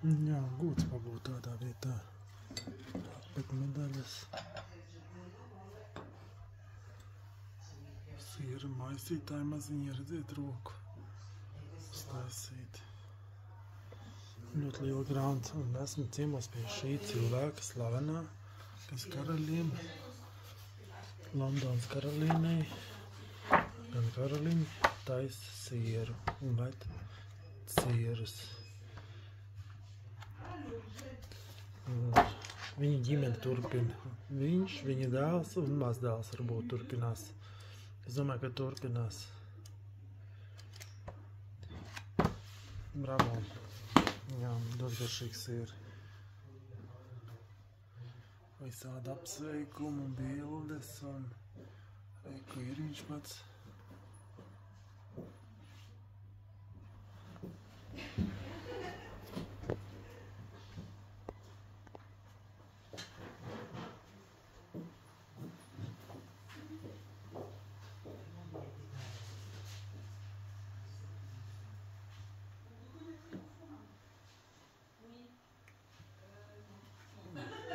Jā, gūts pabūt tādā vietā. Bet medaļas. Sīra maisītāji maziņi, redziet roku. Staisīt. Ļoti liela grāmata. Un esmu ciemos pie šī cilvēka slavenā, kas karaliene. Londonas karalīnei. Gan karaliņi taisa sieru un ved sierus. Viņa ģimene turpina. Viņš, viņa dēls un mazdēls varbūt turpinās. Es domāju, ka turpinās. Bravo. Jā, ļoti garšīgs ir. Visādi apsveikumu, bildes un reiku ir viņš pats.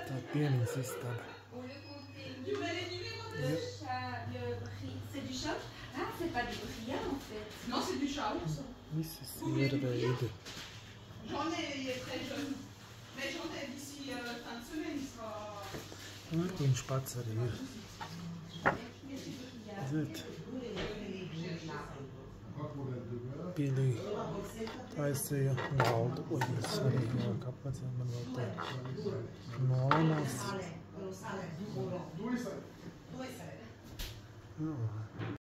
Tā piemiņas istaba. Visi siera veidi. Viņš pats arī ir. Ziniet, pilī taisīja galdu. Uģis arī vēl kāpēc man vēl te nolinās.